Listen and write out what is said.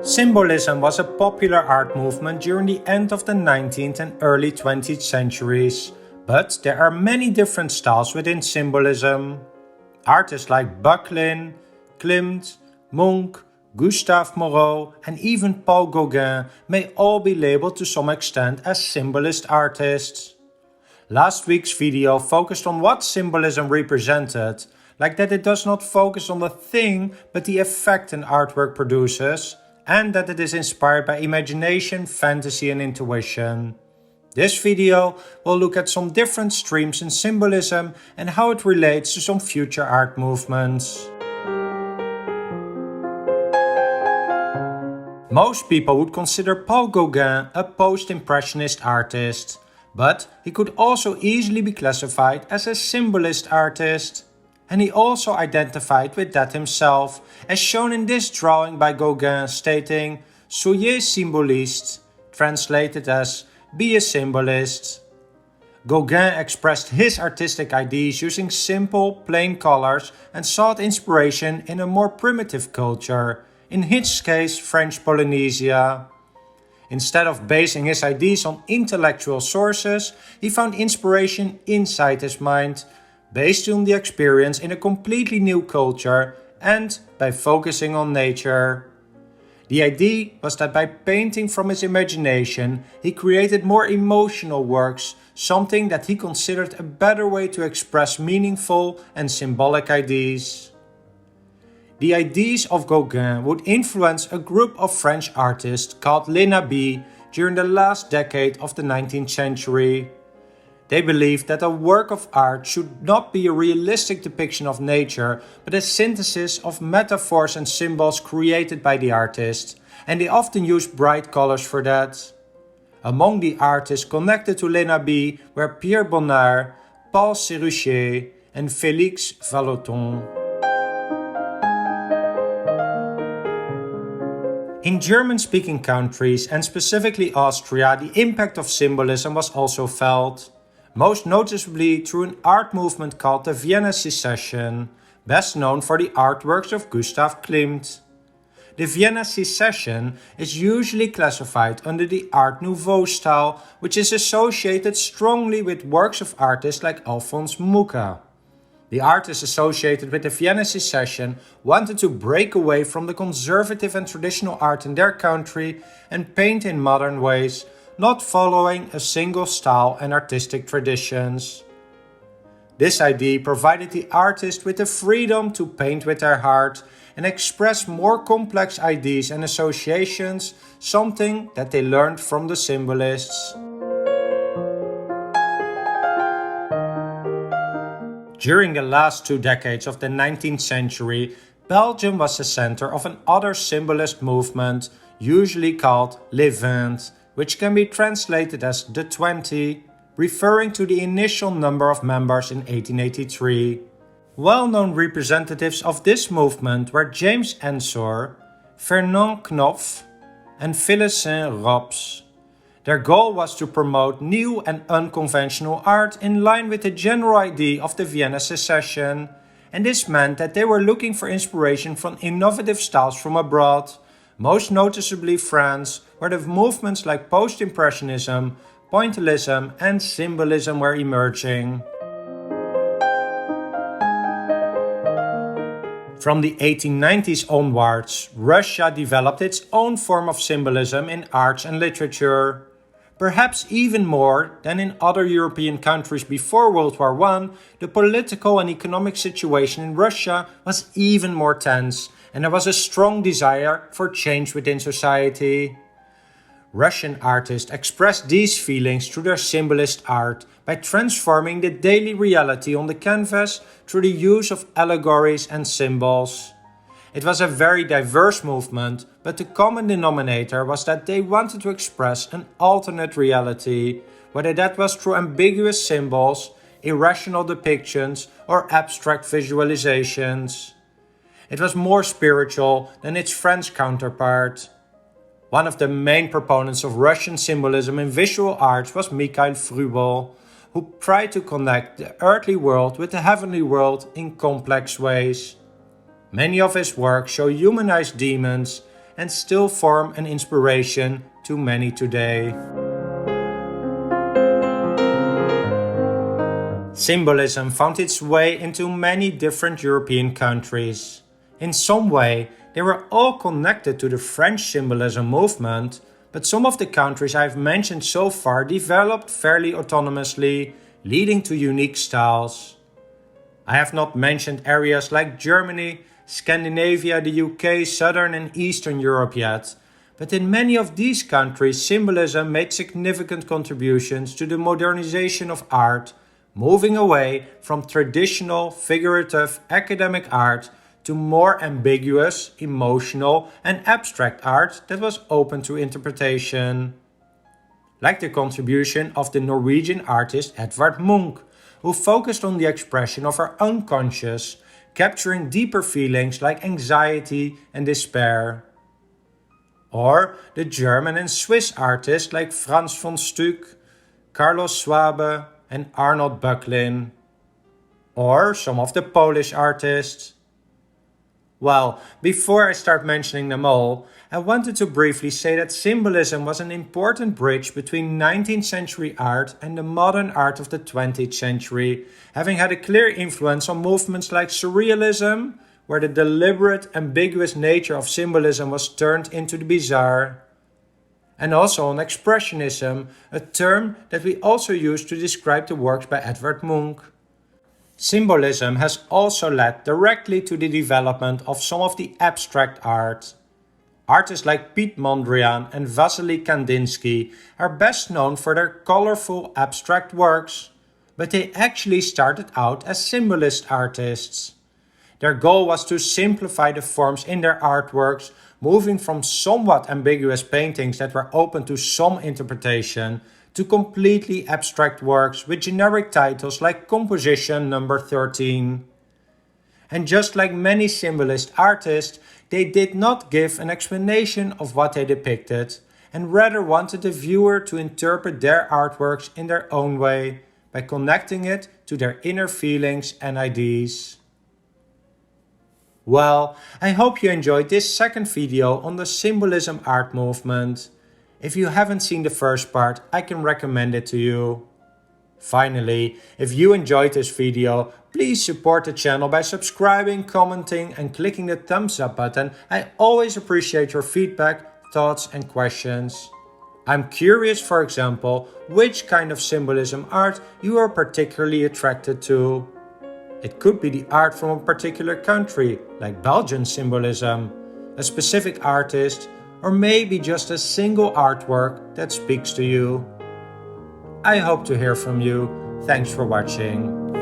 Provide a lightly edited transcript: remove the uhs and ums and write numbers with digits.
Symbolism was a popular art movement during the end of the 19th and early 20th centuries, but there are many different styles within symbolism. Artists like Gauguin, Klimt, Munch, Gustave Moreau, and even Paul Gauguin may all be labeled to some extent as symbolist artists. Last week's video focused on what symbolism represented, like that it does not focus on the thing but the effect an artwork produces, and that it is inspired by imagination, fantasy and intuition. This video will look at some different streams in symbolism and how it relates to some future art movements. Most people would consider Paul Gauguin a post-impressionist artist, but he could also easily be classified as a symbolist artist. And he also identified with that himself, as shown in this drawing by Gauguin stating "Soyez symboliste", translated as "be a symbolist". Gauguin expressed his artistic ideas using simple, plain colors and sought inspiration in a more primitive culture, in his case French Polynesia. Instead of basing his ideas on intellectual sources, he found inspiration inside his mind, based on the experience in a completely new culture and by focusing on nature. The idea was that by painting from his imagination, he created more emotional works, something that he considered a better way to express meaningful and symbolic ideas. The ideas of Gauguin would influence a group of French artists called Les Nabis during the last decade of the 19th century. They believed that a work of art should not be a realistic depiction of nature, but a synthesis of metaphors and symbols created by the artist, and they often used bright colors for that. Among the artists connected to Les Nabis were Pierre Bonnard, Paul Serruchet, and Félix Vallotton. In German-speaking countries, and specifically Austria, the impact of symbolism was also felt. Most noticeably through an art movement called the Vienna Secession, best known for the artworks of Gustav Klimt. The Vienna Secession is usually classified under the Art Nouveau style, which is associated strongly with works of artists like Alphonse Mucha. The artists associated with the Vienna Secession wanted to break away from the conservative and traditional art in their country and paint in modern ways, not following a single style and artistic traditions. This idea provided the artist with the freedom to paint with their heart and express more complex ideas and associations, something that they learned from the symbolists. During the last 2 decades of the 19th century, Belgium was the center of another symbolist movement, usually called Les Vingt, which can be translated as the 20, referring to the initial number of members in 1883. Well-known representatives of this movement were James Ensor, Fernand Knopf, and Félicien Rops. Their goal was to promote new and unconventional art in line with the general idea of the Vienna Secession, and this meant that they were looking for inspiration from innovative styles from abroad. Most noticeably France, where the movements like post-impressionism, pointillism and symbolism were emerging. From the 1890s onwards, Russia developed its own form of symbolism in arts and literature. Perhaps even more than in other European countries before World War I, the political and economic situation in Russia was even more tense, and there was a strong desire for change within society. Russian artists expressed these feelings through their symbolist art by transforming the daily reality on the canvas through the use of allegories and symbols. It was a very diverse movement, but the common denominator was that they wanted to express an alternate reality, whether that was through ambiguous symbols, irrational depictions, or abstract visualizations. It was more spiritual than its French counterpart. One of the main proponents of Russian symbolism in visual arts was Mikhail Froebel, who tried to connect the earthly world with the heavenly world in complex ways. Many of his works show humanized demons, and still form an inspiration to many today. Symbolism found its way into many different European countries. In some way, they were all connected to the French Symbolism movement, but some of the countries I've mentioned so far developed fairly autonomously, leading to unique styles. I have not mentioned areas like Germany, Scandinavia, the UK, Southern and Eastern Europe yet, but in many of these countries, Symbolism made significant contributions to the modernization of art, moving away from traditional, figurative, academic art to more ambiguous, emotional, and abstract art that was open to interpretation. Like the contribution of the Norwegian artist Edvard Munch, who focused on the expression of our unconscious, capturing deeper feelings like anxiety and despair. Or the German and Swiss artists like Franz von Stuck, Carlos Swabe, and Arnold Böcklin. Or some of the Polish artists. Well, before I start mentioning them all, I wanted to briefly say that Symbolism was an important bridge between 19th century art and the modern art of the 20th century, having had a clear influence on movements like Surrealism, where the deliberate, ambiguous nature of symbolism was turned into the bizarre, and also on Expressionism, a term that we also use to describe the works by Edvard Munch. Symbolism has also led directly to the development of some of the abstract art. Artists like Piet Mondrian and Vasily Kandinsky are best known for their colorful abstract works, but they actually started out as symbolist artists. Their goal was to simplify the forms in their artworks, moving from somewhat ambiguous paintings that were open to some interpretation to completely abstract works with generic titles like Composition Number 13. And just like many symbolist artists, they did not give an explanation of what they depicted, and rather wanted the viewer to interpret their artworks in their own way, by connecting it to their inner feelings and ideas. Well, I hope you enjoyed this second video on the Symbolism art movement. If you haven't seen the first part, I can recommend it to you. Finally, if you enjoyed this video, please support the channel by subscribing, commenting and clicking the thumbs up button. I always appreciate your feedback, thoughts and questions. I'm curious, for example, which kind of symbolism art you are particularly attracted to. It could be the art from a particular country, like Belgian Symbolism, a specific artist, or maybe just a single artwork that speaks to you. I hope to hear from you. Thanks for watching.